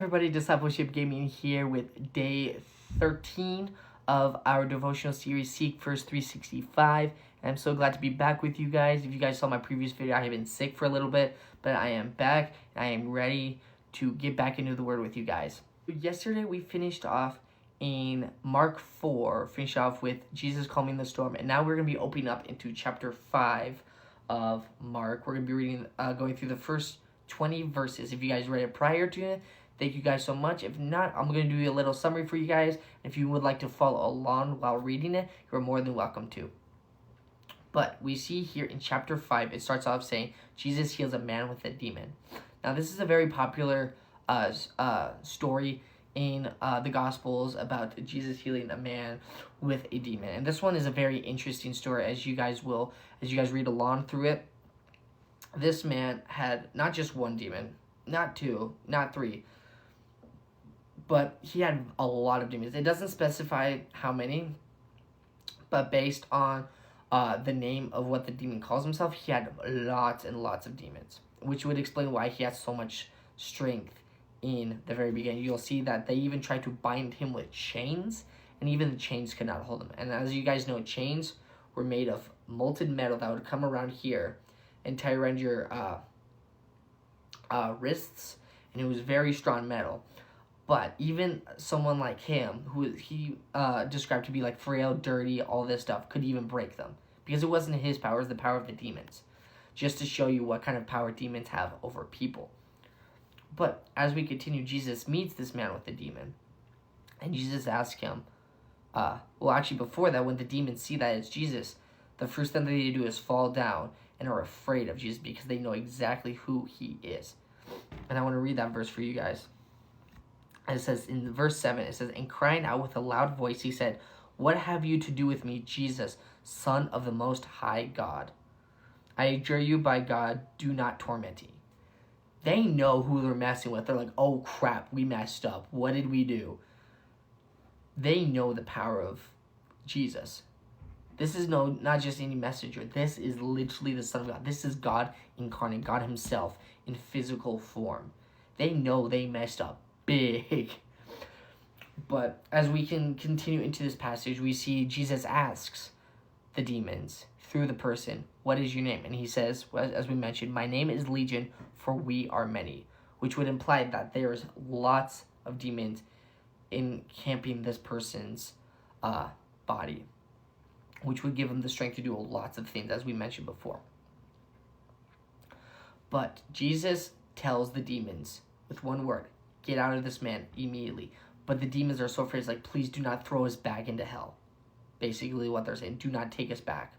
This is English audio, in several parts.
Everybody, Discipleship Gaming here with day 13 of our devotional series Seek First 365. And I'm so glad to be back with you guys. If you guys saw my previous video, I have been sick for a little bit, but I am back and I am ready to get back into the Word with you guys. Yesterday we finished off in Mark 4, finished off with Jesus calming the storm, and now we're going to be opening up into chapter 5 of Mark. We're going to be reading, going through the first 20 verses. If you guys read it prior to it, thank you guys so much. If not, I'm going to do a little summary for you guys. If you would like to follow along while reading it, you're more than welcome to. But we see here in chapter 5, it starts off saying, Jesus heals a man with a demon. Now, this is a very popular story in the Gospels about Jesus healing a man with a demon. And this one is a very interesting story as you guys read along through it. This man had not just one demon, not two, not three, but he had a lot of demons. It doesn't specify how many, but based on the name of what the demon calls himself, he had lots and lots of demons, which would explain why he has so much strength in the very beginning. You'll see that they even tried to bind him with chains, and even the chains could not hold him. And as you guys know, chains were made of molten metal that would come around here and tie around your wrists, and it was very strong metal. But even someone like him, who he described to be like frail, dirty, all this stuff, could even break them. Because it wasn't his power, it was the power of the demons. Just to show you what kind of power demons have over people. But as we continue, Jesus meets this man with the demon. And Jesus asks him, before that, when the demons see that it's Jesus, the first thing they do is fall down and are afraid of Jesus because they know exactly who he is. And I want to read that verse for you guys. And it says in verse 7, it says, and crying out with a loud voice, he said, what have you to do with me, Jesus, Son of the Most High God? I adjure you by God, do not torment me. They know who they're messing with. They're like, oh crap, we messed up. What did we do? They know the power of Jesus. This is not just any messenger. This is literally the Son of God. This is God incarnate, God himself in physical form. They know they messed up big. But as we can continue into this passage, we see Jesus asks the demons through the person, what is your name? And he says, as we mentioned, my name is Legion, for we are many, which would imply that there's lots of demons encamping this person's body, which would give him the strength to do lots of things, as we mentioned before. But Jesus tells the demons with one word, get out of this man immediately. But the demons are so afraid, it's like, please do not throw us back into hell. Basically what they're saying, do not take us back.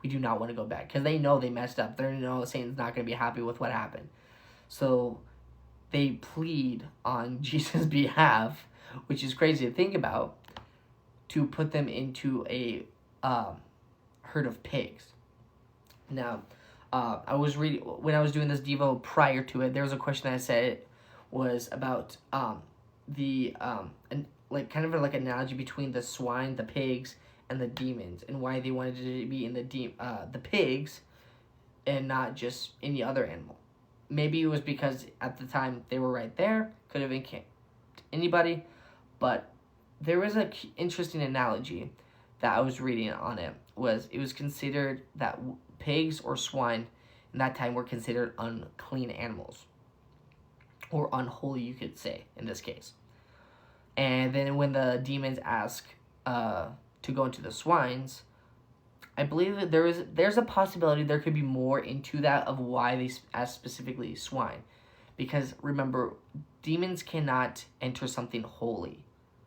We do not want to go back. Because they know they messed up. They know Satan's not going to be happy with what happened. So they plead on Jesus' behalf, which is crazy to think about, to put them into a herd of pigs. Now, I was reading, when I was doing this Devo prior to it, there was a question I said was about kind of like an analogy between the swine, the pigs, and the demons, and why they wanted to be in the pigs and not just any other animal. Maybe it was because at the time they were right there, could have encamped anybody, but there was an interesting analogy that I was reading on it. It was considered that pigs or swine in that time were considered unclean animals, or unholy, you could say, in this case. And then when the demons ask to go into the swines, I believe that there's a possibility there could be more into that of why they ask specifically swine. Because remember, demons cannot enter something holy,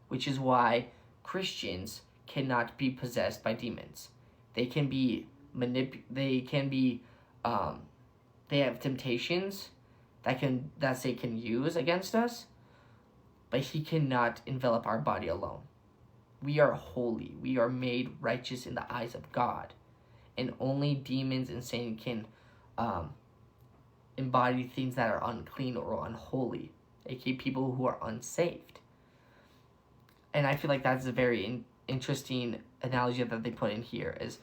which is why Christians cannot be possessed by demons. They can be they have temptations that Satan can use against us, but he cannot envelop our body alone. We are holy. We are made righteous in the eyes of God. And only demons and Satan can embody things that are unclean or unholy, aka people who are unsaved. And I feel like that's a very interesting analogy that they put in here, is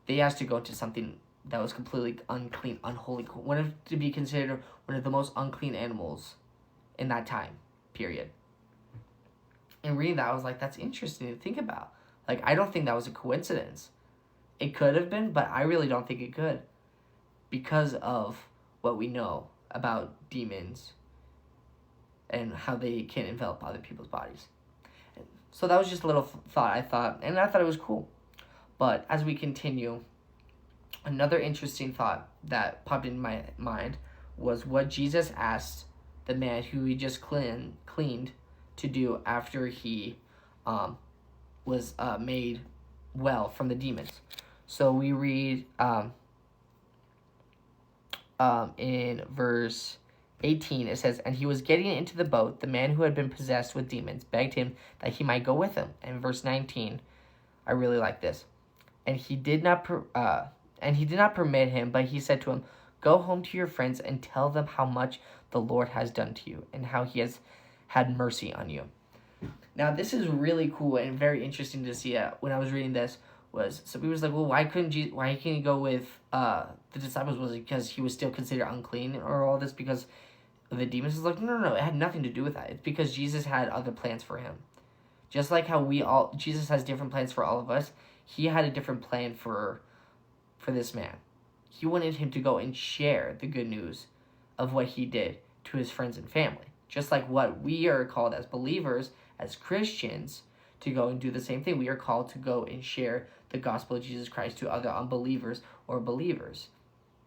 they asked to go into something that was completely unclean, unholy, wanted to be considered one of the most unclean animals in that time, period. And reading that, I was like, that's interesting to think about. Like, I don't think that was a coincidence. It could have been, but I really don't think it could, because of what we know about demons and how they can envelop other people's bodies. So that was just a little thought I thought it was cool. But as we continue, another interesting thought that popped in my mind was what Jesus asked the man who he just cleaned to do after he was made well from the demons. So we read in verse 18, it says, "And he was getting into the boat. The man who had been possessed with demons begged him that he might go with him." And verse 19, I really like this. And he did not permit him, but he said to him, "Go home to your friends and tell them how much the Lord has done to you and how he has had mercy on you." Now, this is really cool and very interesting to see. When I was reading this, was some people was like, well, why couldn't he go with the disciples? Was it because he was still considered unclean or all this because of the demons? It's like, no, it had nothing to do with that. It's because Jesus had other plans for him. Just like how Jesus has different plans for all of us, he had a different plan for this man. He wanted him to go and share the good news of what he did to his friends and family. Just like what we are called as believers, as Christians, to go and do the same thing. We are called to go and share the gospel of Jesus Christ to other unbelievers or believers.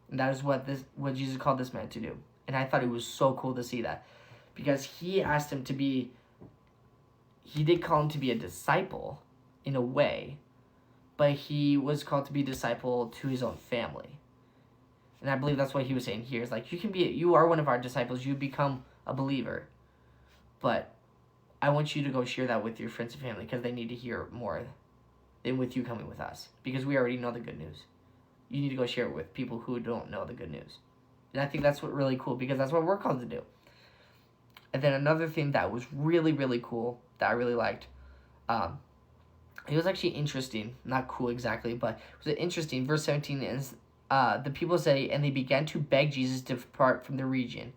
And that is what Jesus called this man to do. And I thought it was so cool to see that. Because he asked him he did call him to be a disciple in a way, but he was called to be a disciple to his own family. And I believe that's what he was saying here. Is like, you are one of our disciples, you become a believer. But I want you to go share that with your friends and family because they need to hear more than with you coming with us. Because we already know the good news. You need to go share it with people who don't know the good news. And I think that's what really cool because that's what we're called to do. And then another thing that was really, really cool that I really liked, it was actually interesting. Not cool exactly, but it was interesting. Verse 17 is, the people say, and they began to beg Jesus to depart from the region.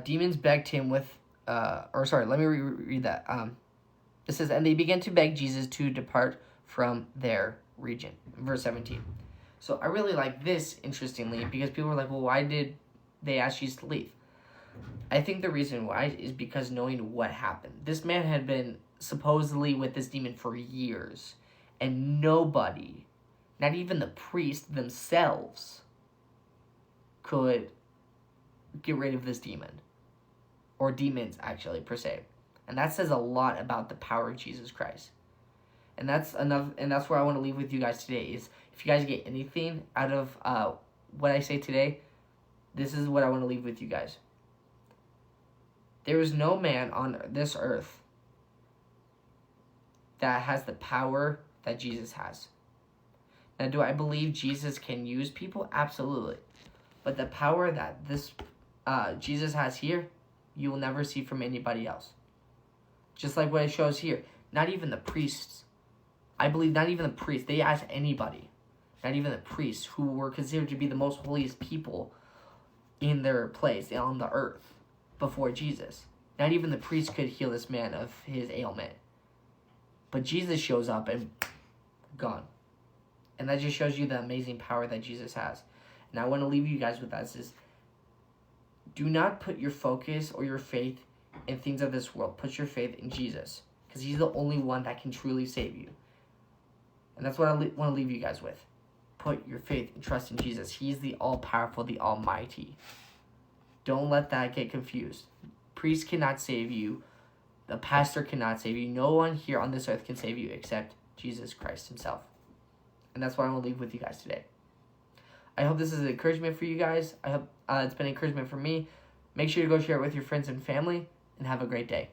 Demons begged him with, let me read that. It says, and they began to beg Jesus to depart from their region. Verse 17. So I really like this, interestingly, because people were like, well, why did they ask Jesus to leave? I think the reason why is because knowing what happened. This man had been supposedly with this demon for years, and nobody, not even the priests themselves, could get rid of this demon. Or demons, actually, per se. And that says a lot about the power of Jesus Christ. And that's where I want to leave with you guys today, is if you guys get anything out of what I say today, this is what I want to leave with you guys. There is no man on this earth that has the power that Jesus has. Now, do I believe Jesus can use people? Absolutely. But the power that this Jesus has here, you will never see from anybody else. Just like what it shows here. Not even the priests. I believe not even the priests. They asked anybody. Not even the priests, who were considered to be the most holiest people in their place on the earth before Jesus. Not even the priest could heal this man of his ailment. But Jesus shows up and gone. And that just shows you the amazing power that Jesus has. And I want to leave you guys with that. Is do not put your focus or your faith in things of this world. Put your faith in Jesus. Because he's the only one that can truly save you. And that's what I want to leave you guys with. Put your faith and trust in Jesus. He's the all-powerful, the almighty. Don't let that get confused. Priest cannot save you. The pastor cannot save you. No one here on this earth can save you except Jesus Christ himself. And that's what I want to leave with you guys today. I hope this is an encouragement for you guys. I hope it's been encouragement for me. Make sure to go share it with your friends and family, and have a great day.